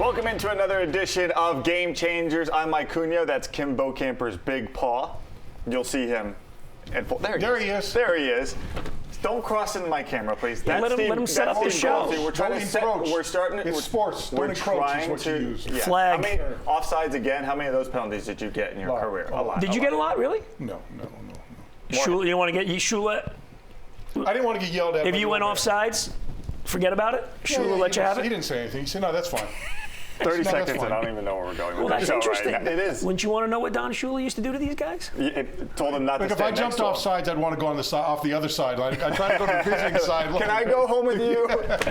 Welcome into another edition of Game Changers. I'm Mike Cunha. That's Kim Bocamper's big paw. You'll see him. There he is. There he is. Don't cross into my camera, please. Yeah, let him set up the show. We're trying to set. We're starting. It's sports. Don't encroach is what you use. Yeah. Flag. How many offsides again? How many of those penalties did you get in your career? A lot. Did you get a lot, really? No. You didn't want to get Shula? I didn't want to get yelled at. If you went offsides, forget about it? Shula let you have it? He didn't say anything. He said, no, that's fine. 30 seconds and I don't even know where we're going with that's interesting. Right? It is. Wouldn't you want to know what Don Shula used to do to these guys? It told him not to If stay I jumped off sides, I'd want to go on off the other side. I try to go to the visiting side. Can I go home with you?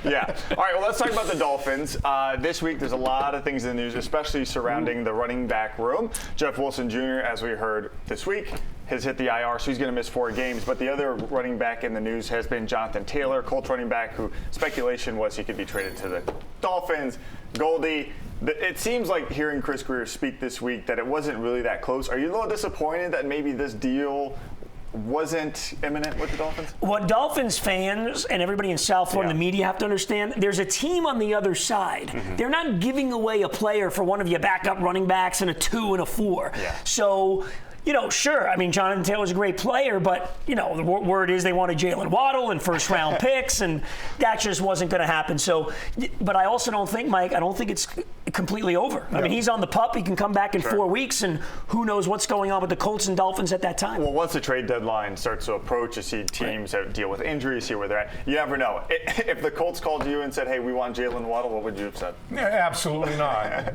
Yeah. All right, well, let's talk about the Dolphins. This week, there's a lot of things in the news, especially surrounding the running back room. Jeff Wilson Jr., as we heard this week, has hit the IR, so he's going to miss 4 games. But the other running back in the news has been Jonathan Taylor, Colts running back, who speculation was he could be traded to the Dolphins. Goldie, it seems like hearing Chris Grier speak this week that it wasn't really that close. Are you a little disappointed that maybe this deal wasn't imminent with the Dolphins? What Dolphins fans and everybody in South Florida, the media, have to understand, there's a team on the other side. Mm-hmm. They're not giving away a player for one of your backup running backs and a 2 and a 4. Yeah. So, sure. I mean, Jonathan Taylor's a great player, but, the word is they wanted Jalen Waddle and first-round picks, and that just wasn't going to happen. So, but I also don't think, Mike, it's completely over. I mean, he's on the pup. He can come back in 4 weeks, and who knows what's going on with the Colts and Dolphins at that time. Well, once the trade deadline starts to approach, you see teams that deal with injuries, see where they're at. You never know. If the Colts called you and said, hey, we want Jalen Waddle, what would you have said? Yeah, absolutely not.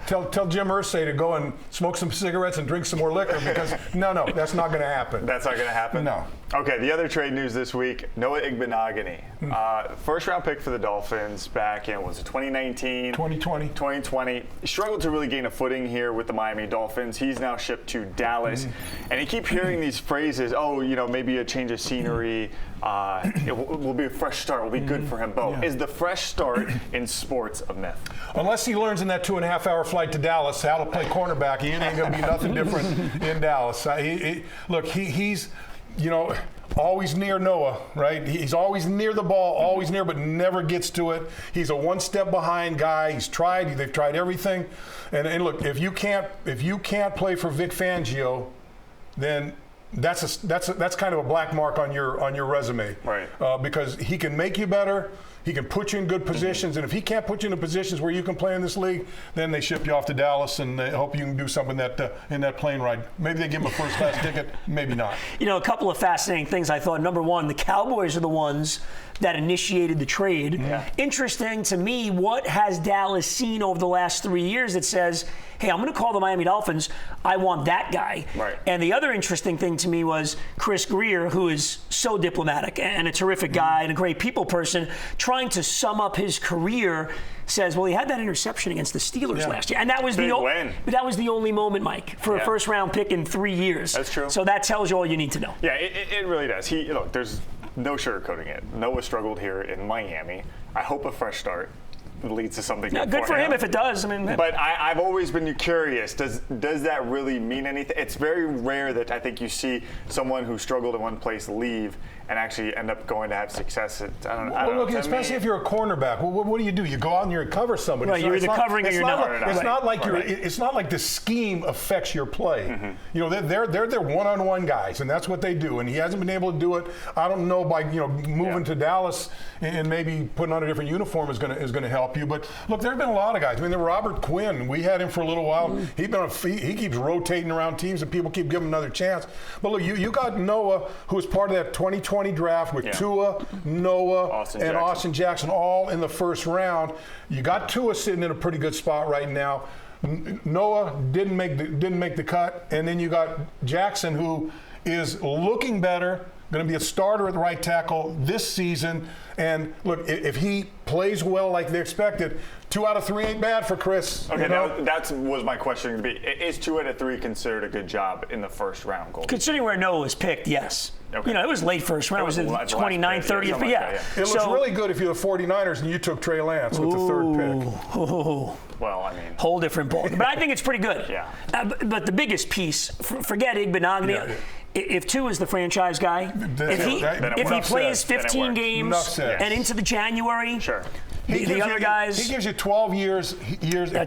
Tell Jim Irsay to go and smoke some cigarettes and drink some more liquor. Because no, that's not going to happen. That's not going to happen? No. Okay, the other trade news this week, Noah Igbinoghene. First-round pick for the Dolphins back in, 2019? 2020. He struggled to really gain a footing here with the Miami Dolphins. He's now shipped to Dallas. And you keep hearing these phrases, maybe a change of scenery. It will be a fresh start. Will be good for him. Bo, is the fresh start in sports a myth? Unless he learns in that 2.5-hour flight to Dallas how to play cornerback, he ain't going to be nothing different in Dallas. He's always near Noah, right? He's always near the ball, but never gets to it. He's a one-step behind guy. They've tried everything. And look, if you can't play for Vic Fangio, then that's kind of a black mark on your resume, right? Because he can make you better. He can put you in good positions, and if he can't put you in positions where you can play in this league, then they ship you off to Dallas and they hope you can do something in that plane ride. Maybe they give him a first-class ticket, maybe not. A couple of fascinating things I thought. Number one, the Cowboys are the ones that initiated the trade. Yeah. Interesting to me, what has Dallas seen over the last 3 years that says, hey, I'm going to call the Miami Dolphins. I want that guy. Right. And the other interesting thing to me was Chris Grier, who is so diplomatic and a terrific guy and a great people person, trying to sum up his career, says, well, he had that interception against the Steelers last year. And that was the only moment, Mike, for a first-round pick in 3 years. That's true. So that tells you all you need to know. Yeah, it really does. There's no sugarcoating it. Noah struggled here in Miami. I hope a fresh start leads to something good for him if it does. But I've always been curious. Does that really mean anything? It's very rare that I think you see someone who struggled in one place leave and actually end up going to have success. I don't know. Look, especially if you're a cornerback. Well, what do? You go out and you cover somebody. Right, you're either covering or you're not. It's not like it's not like the scheme affects your play. Mm-hmm. They're one-on-one guys, and that's what they do. And he hasn't been able to do it. I don't know by moving to Dallas and maybe putting on a different uniform is going to help you. But look, there have been a lot of guys. I mean, Robert Quinn, we had him for a little while. Mm-hmm. He keeps rotating around teams, and people keep giving him another chance. But look, you got Noah, who was part of that 2020 draft with Tua, Noah, Austin Jackson all in the first round. You got Tua sitting in a pretty good spot right now. Noah didn't make the cut, and then you got Jackson, who is looking better. Going to be a starter at the right tackle this season. And look, if he plays well like they expected, 2 out of 3 ain't bad for Chris. Okay, that was my question to be. Is 2 out of 3 considered a good job in the first round? Goal? Considering where Noah was picked, yes. Okay. It was late first round. It was in 29th, 30th. Yeah. It looks really good if you're the 49ers and you took Trey Lance with the 3rd pick. Well, I mean. Whole different ball. But I think it's pretty good. Yeah. But the biggest piece, forget Igbinoghene. Yeah. If Tua is the franchise guy, if he plays 15 games and into the January, The other guys. He gives you 12 years,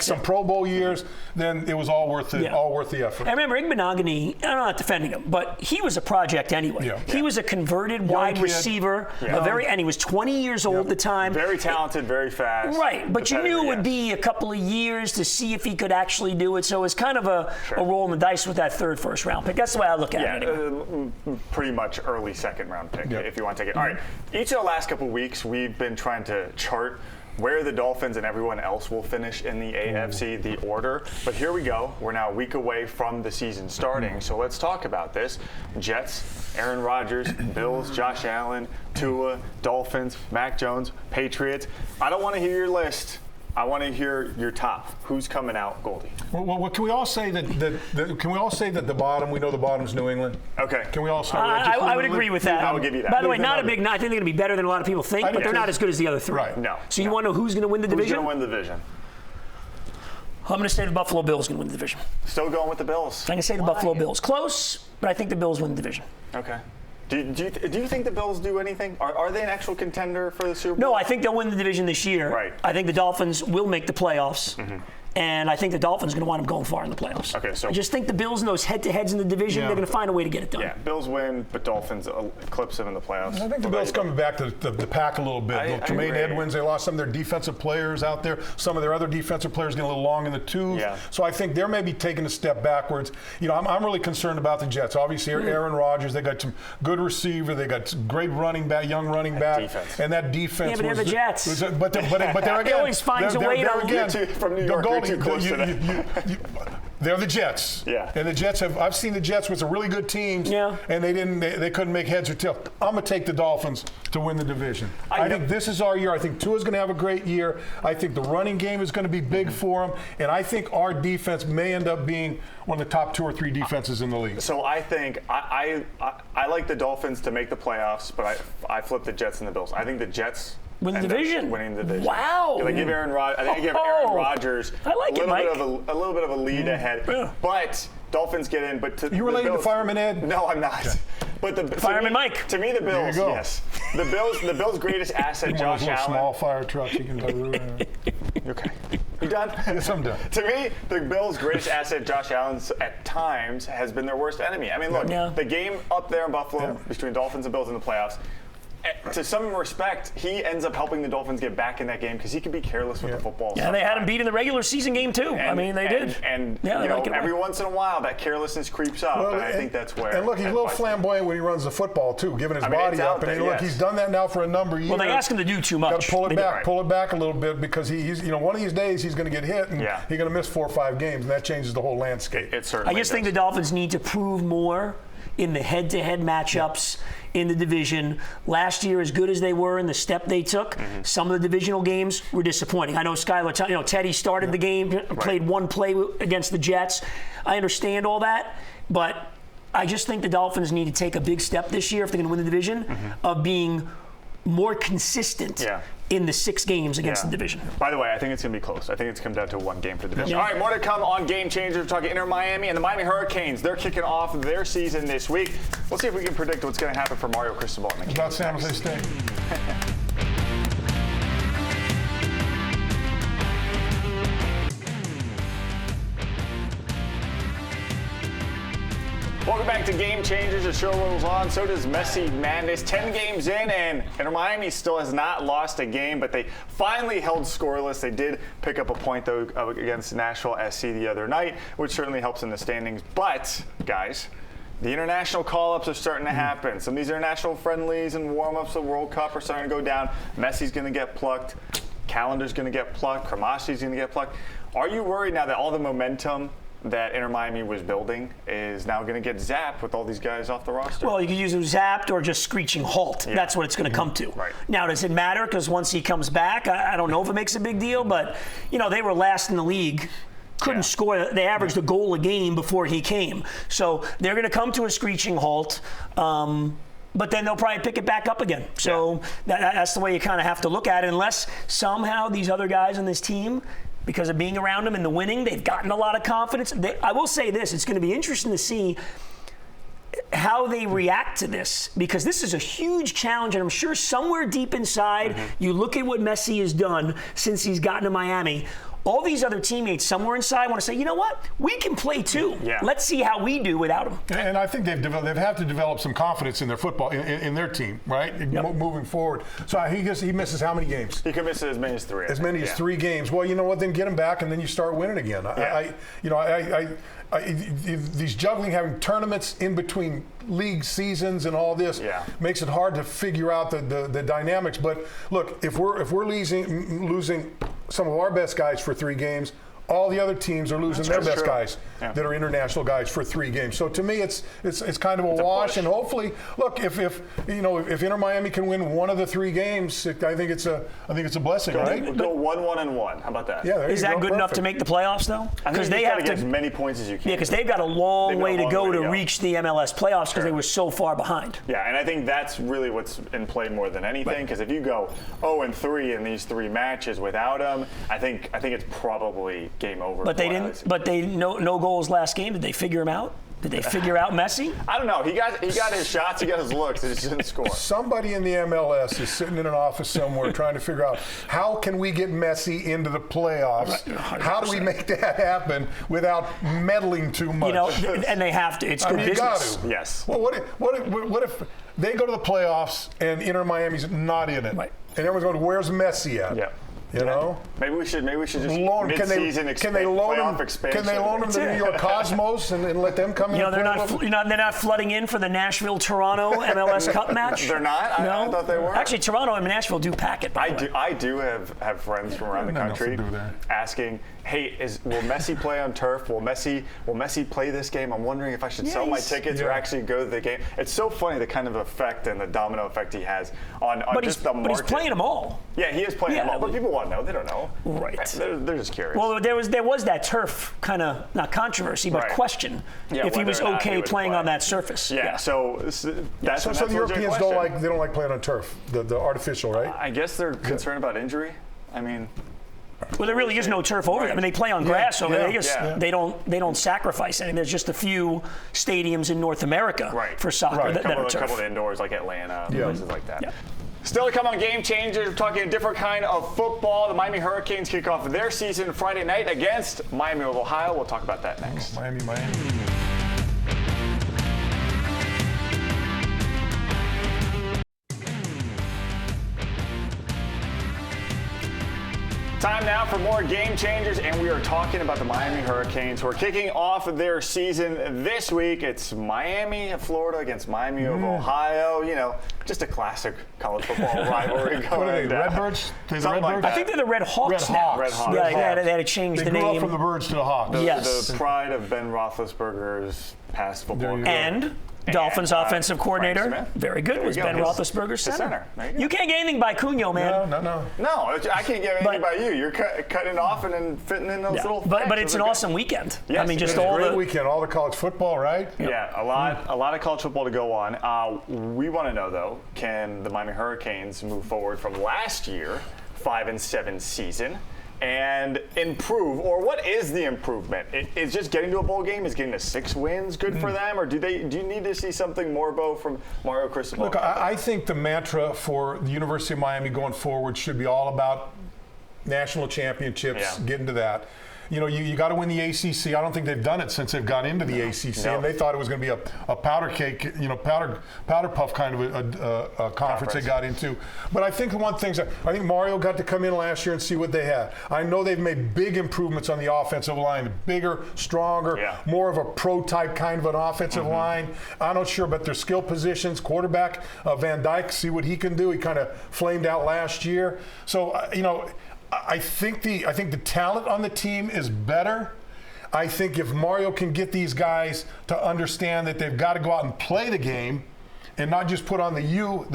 some Pro Bowl years. Then it was all worth it. All worth the effort. I remember Igbinoghene. I'm not defending him, but he was a project anyway. He was a converted wide receiver, and he was 20 years old at the time. Very talented, very fast. Right, but you knew it would be a couple of years to see if he could actually do it. So it was kind of a roll in the dice with that third first-round pick. That's the way I look at it. Anyway. Pretty much early second-round pick if you want to take it. All right, each of the last couple of weeks, we've been trying to chart where the Dolphins and everyone else will finish in the AFC, the order. But here we go. We're now a week away from the season starting. So let's talk about this. Jets, Aaron Rodgers, Bills, Josh Allen, Tua, Dolphins, Mac Jones, Patriots. I don't want to hear your list. I want to hear your top. Who's coming out, Goldie? Well, can we all say that? Can we all say that the bottom? We know the bottom's New England. Okay. Can we all start? I would agree with that. I would give you that. By the way, not a big. I think they're going to be better than a lot of people think, but they're not as good as the other three. Right. No. So you want to know who's going to win the division? Who's going to win the division? I'm going to say the Buffalo Bills going to win the division. Still going with the Bills. I'm going to say the Buffalo Bills. Close, but I think the Bills win the division. Okay. Do you think the Bills do anything? Are they an actual contender for the Super Bowl? No, I think they'll win the division this year. Right. I think the Dolphins will make the playoffs. And I think the Dolphins are going to wind up going far in the playoffs. Okay, so I just think the Bills and those head-to-heads in the division, they're going to find a way to get it done. Yeah, Bills win, but Dolphins eclipse them in the playoffs. I think the Bills coming back to the pack a little bit. Tremaine Edmonds, they lost some of their defensive players out there. Some of their other defensive players getting a little long in the tooth. Yeah. So I think they're maybe taking a step backwards. You know, I'm really concerned about the Jets. Obviously, Aaron Rodgers, they got some good receiver. They got some great running back, young running back. Defense. And that defense Yeah, but they're the Jets. But they're again. He always finds a way to from New York. You're too close to that. They're the Jets. Yeah. And the Jets I've seen the Jets with some really good teams. Yeah. And they couldn't make heads or tails. I'm going to take the Dolphins to win the division. I think this is our year. I think Tua's going to have a great year. I think the running game is going to be big for them. And I think our defense may end up being one of the top 2 or 3 defenses in the league. So I think I like the Dolphins to make the playoffs, but I flip the Jets and the Bills. I think the Jets win the division. Winning the division. Wow. I give Aaron Rodgers a little bit of a lead ahead. Yeah. But Dolphins get in. But you related to Fireman Ed? No, I'm not. Okay. But the Fireman Mike. To me, the Bills. Yes. The Bills' greatest asset, Josh Allen. Small fire truck you can do. Okay. You done? Yes, I'm done. To me, the Bills' greatest asset, Josh Allen, at times has been their worst enemy. I mean, look, the game up there in Buffalo between Dolphins and Bills in the playoffs, to some respect, he ends up helping the Dolphins get back in that game because he can be careless with the football. Yeah, they had him beat in the regular season game too. They did. And every once in a while, that carelessness creeps up, and I think that's where. And look, he's a little flamboyant when he runs the football too, giving his body up. And look, he's done that now for a number of years. Well, they ask him to do too much. Got to pull it back a little bit because he's one of these days he's going to get hit and he's going to miss 4 or 5 games, and that changes the whole landscape. It certainly I just think the Dolphins need to prove more in the head-to-head matchups in the division. Last year, as good as they were in the step they took, some of the divisional games were disappointing. I know Teddy started the game, played one play against the Jets. I understand all that, but I just think the Dolphins need to take a big step this year if they're going to win the division of being more consistent in the 6 games against the division. By the way, I think it's going to be close. I think it's come down to 1 game for the division. All right, more to come on Game Changers. We're talking Inter Miami and the Miami Hurricanes. They're kicking off their season this week. We'll see if we can predict what's going to happen for Mario Cristobal. About San Jose State. Welcome back to Game Changers. The show rolls on. So does Messi Madness. 10 games in, and Inter Miami still has not lost a game, but they finally held scoreless. They did pick up a point, though, against Nashville SC the other night, which certainly helps in the standings. But, guys, the international call-ups are starting to happen. Some of these international friendlies and warm-ups of World Cup are starting to go down. Messi's going to get plucked. Calendar's going to get plucked. Cremaschi's going to get plucked. Are you worried now that all the momentum that Inter Miami was building is now going to get zapped with all these guys off the roster? Well, you could use zapped or just screeching halt. Yeah. That's what it's going to come to. Right. Now, does it matter? Because once he comes back, I don't know if it makes a big deal, but, they were last in the league. Couldn't score. They averaged a goal a game before he came. So they're going to come to a screeching halt. But then they'll probably pick it back up again. So that's the way you kind of have to look at it, unless somehow these other guys on this team, because of being around them and the winning, they've gotten a lot of confidence. I will say this, it's going to be interesting to see how they react to this, because this is a huge challenge, and I'm sure somewhere deep inside, you look at what Messi has done since he's gotten to Miami. All these other teammates somewhere inside want to say, you know what? We can play too. Yeah. Let's see how we do without him. And I think they've had to develop some confidence in their football, in their team, right? Yep. Moving forward. So he misses how many games? He could miss as many as 3. As many as 3 games. Well, you know what? Then get him back, and then you start winning again. These juggling, having tournaments in between league seasons and all this makes it hard to figure out the dynamics. But look, if we're losing some of our best guys for 3 games, all the other teams are losing their best guys that are international guys for 3 games. So to me, it's kind of a wash. And hopefully, look, if Inter Miami can win one of the 3 games, I think it's a blessing, right? Go 1-1-1. How about that? Yeah, is that good enough to make the playoffs, though? Because they have to get as many points as you can. Yeah, because they've got a long way to go to reach the MLS playoffs because they were so far behind. Yeah, and I think that's really what's in play more than anything. Because if you go 0-3 in these 3 matches without him, I think it's probably game over. But they didn't. But they no goals last game. Did they figure him out? Did they figure out Messi? I don't know. He got his shots. He got his looks. He just didn't score. Somebody in the MLS is sitting in an office somewhere trying to figure out how can we get Messi into the playoffs? Right. How do we make that happen without meddling too much? You know, and they have to. It's good business. You got to. Yes. Well, what if they go to the playoffs and Inter Miami's not in it, right. and everyone's going, "Where's Messi at?" Yeah. You know, maybe we should just loan. Can they loan him? Expansion. Can they loan him to the New York Cosmos and let them come in? You know, they're not flooding in for the Nashville-Toronto MLS Cup match. They're not. No? I thought they were. Actually, Toronto and Nashville do pack it. I do have friends from around the country asking, "Hey, will Messi play on turf? Will Messi play this game? I'm wondering if I should sell my tickets or actually go to the game." It's so funny the kind of effect and the domino effect he has on just the market. But he's playing them all. Yeah, he is playing them all. But people want to know. They don't know. Right. They're just curious. Well, there was that turf kind of not controversy, but question if he was okay playing on that surface. Yeah. So that's so the Europeans don't like playing on turf, the artificial, right? I guess they're concerned about injury. I mean. Well, there really is no turf over there. I mean, they play on grass over there. They don't sacrifice anything. There's just a few stadiums in North America for soccer that are turf. A couple of indoors like Atlanta, places like that. Yeah. Still to come on Game Changers, we're talking a different kind of football. The Miami Hurricanes kick off their season Friday night against Miami of Ohio. We'll talk about that next. Miami. Time now for more Game Changers, and we are talking about the Miami Hurricanes who are kicking off their season this week. It's Miami of Florida against Miami of Ohio. You know, just a classic college football rivalry going. What are they, Redbirds? I think they're the Red Hawks now. Red Hawks. Yeah, they had to change the name. They grew up from the Birds to the Hawks. The pride of Ben Roethlisberger's past football career. And Dolphins offensive coordinator, very good, was Ben Roethlisberger's center. You can't get anything by Cunha, man. No, I can't get anything by you. You're cutting off and then fitting in those little. But it's an awesome weekend. Yes, I mean, just all the weekend, all the college football, right? Yeah, a lot of college football to go on. We want to know though, can the Miami Hurricanes move forward from last year 5-7 season? And improve, or what is the improvement? Is just getting to a bowl game, is getting to 6 wins good for them, or do you need to see something more, Bo, from Mario Cristobal? Look, I think the mantra for the University of Miami going forward should be all about national championships, getting to that. You know, you got to win the ACC. I don't think they've done it since they've gone into the ACC, and they thought it was going to be a powder cake, powder puff kind of a conference they got into. But I think one thing, I think Mario got to come in last year and see what they had. I know they've made big improvements on the offensive line, bigger, stronger, more of a pro-type kind of an offensive line. I'm not sure, but their skill positions, quarterback Van Dyke, see what he can do. He kind of flamed out last year. So, I think the talent on the team is better. I think if Mario can get these guys to understand that they've got to go out and play the game and not just put on the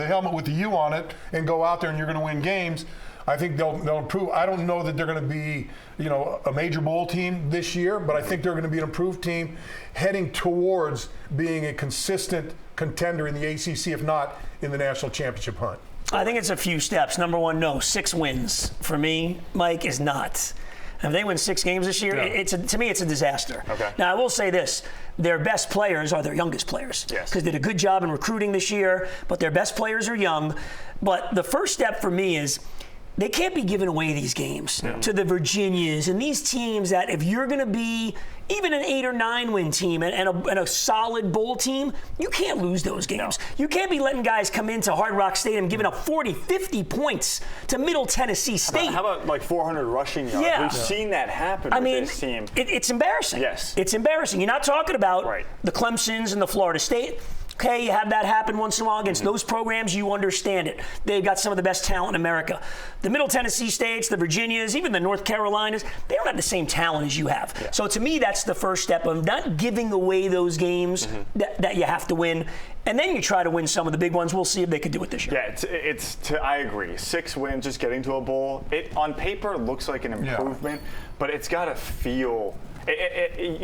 helmet with the U on it and go out there and you're going to win games, I think they'll improve. I don't know that they're going to be, a major bowl team this year, but I think they're going to be an improved team heading towards being a consistent contender in the ACC, if not in the national championship hunt. I think it's a few steps. Number one, no, 6 wins for me, Mike, is not. If they win 6 games this year, to me, it's a disaster. Okay. Now, I will say this. Their best players are their youngest players. Yes. Because they did a good job in recruiting this year, but their best players are young. But the first step for me is they can't be giving away these games to the Virginias and these teams that if you're going to be even an 8 or 9 win team and a solid bowl team, you can't lose those games. No. You can't be letting guys come into Hard Rock Stadium giving up 40, 50 points to Middle Tennessee State. How about like 400 rushing yards? Yeah. We've seen that happen with this team. It's embarrassing. Yes. It's embarrassing. You're not talking about the Clemsons and the Florida State. Okay, you have that happen once in a while against those programs, you understand it. They've got some of the best talent in America. The Middle Tennessee States, the Virginias, even the North Carolinas, they don't have the same talent as you have. Yeah. So to me, that's the first step of not giving away those games that you have to win. And then you try to win some of the big ones. We'll see if they can do it this year. Yeah, I agree. 6 wins, just getting to a bowl. It on paper looks like an improvement, but it's got to feel.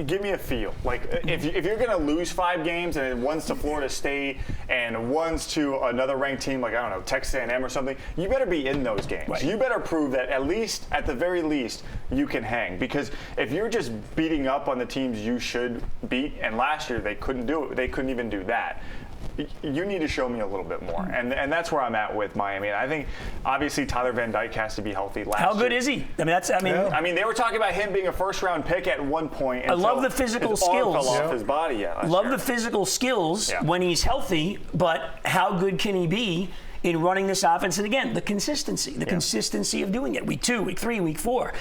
Give me a feel. Like if you're going to lose 5 games and one's to Florida State and one's to another ranked team like, I don't know, Texas A&M or something, you better be in those games. Right. You better prove that at the very least, you can hang. Because if you're just beating up on the teams you should beat, and last year they couldn't do it, they couldn't even do that. You need to show me a little bit more, and that's where I'm at with Miami. And I think obviously Tyler Van Dyke has to be healthy. How good is he? I mean, they were talking about him being a first-round pick at one point. I love the physical skills. His arm fell off his body. Love the physical skills when he's healthy, but how good can he be in running this offense? And again, the consistency of doing it. Week 2, week 3, week 4.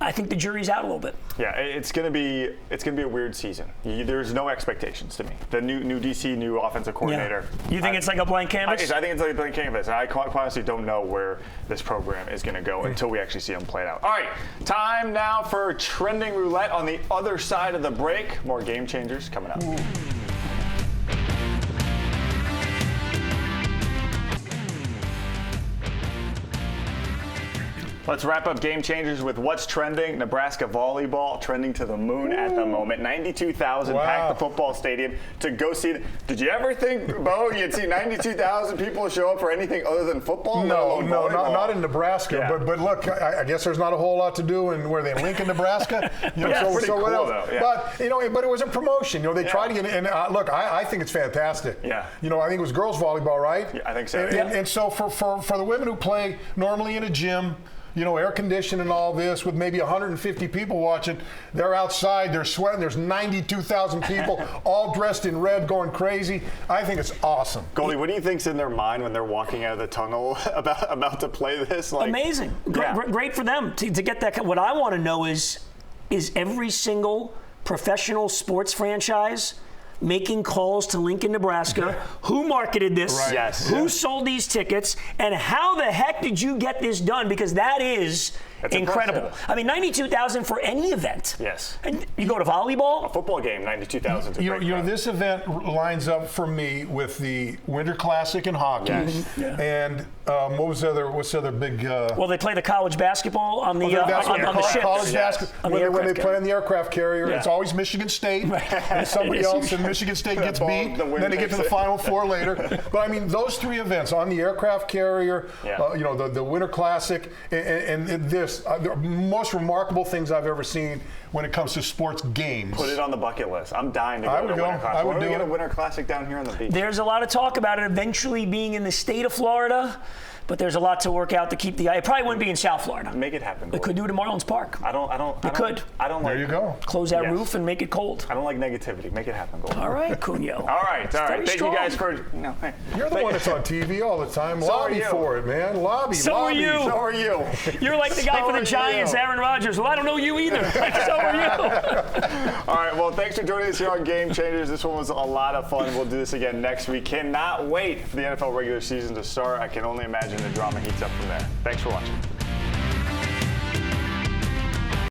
I think the jury's out a little bit. Yeah, it's gonna be a weird season. There's no expectations to me. The new DC, new offensive coordinator. Yeah. You think it's like a blank canvas? I think it's like a blank canvas. I honestly don't know where this program is gonna go until we actually see them play it out. All right, time now for Trending Roulette on the other side of the break. More game changers coming up. Let's wrap up Game Changers with what's trending. Nebraska volleyball trending to the moon at the moment. 92,000 packed the football stadium to go see it. Did you ever think, Bo, you'd see 92,000 people show up for anything other than football? No, not in Nebraska. Yeah. But look, I guess there's not a whole lot to do in where they Lincoln, Nebraska. Pretty cool, what else? Though. Yeah. But it was a promotion. They tried to get it. And look, I think it's fantastic. Yeah. I think it was girls volleyball, right? Yeah, I think so. And so for the women who play normally in a gym, air conditioning and all this with maybe 150 people watching. They're outside, they're sweating. There's 92,000 people all dressed in red going crazy. I think it's awesome. Goldie, what do you think's in their mind when they're walking out of the tunnel about to play this? Amazing. Great for them to get that. What I want to know is every single professional sports franchise making calls to Lincoln, Nebraska, who marketed this, who sold these tickets, and how the heck did you get this done? Because that is incredible. Impressive. I mean, 92,000 for any event. Yes. And you go to volleyball? A football game, 92,000. This event lines up for me with the Winter Classic in hockey. Yes. And what's the other big? Well, they play the college basketball on the ship. College basketball. When they play on the aircraft carrier, it's always Michigan State, and somebody else, and Michigan State gets beat. Then they get to the Final Four later. But I mean, those 3 events on the aircraft carrier, the Winter Classic, and this. The most remarkable things I've ever seen when it comes to sports games. Put it on the bucket list. I'm dying to go to Winter Classic. I would get a Winter Classic down here on the beach. There's a lot of talk about it eventually being in the state of Florida. But there's a lot to work out to keep the. It probably wouldn't be in South Florida. Make it happen. They could do it in Marlins Park. I don't. Could. I don't like. There you go. Close that roof and make it cold. I don't like negativity. Make it happen. All right, Cunyo. All right. Thank you guys for. No, you're the one that's on TV all the time. Lobby for it, man. Lobby. So are you. So are you. You're like the guy for the Giants, Aaron Rodgers. Well, I don't know you either. So are you. All right. Well, thanks for joining us here on Game Changers. This one was a lot of fun. We'll do this again next week. Cannot wait for the NFL regular season to start. I can only imagine the drama heats up from there. Thanks for watching.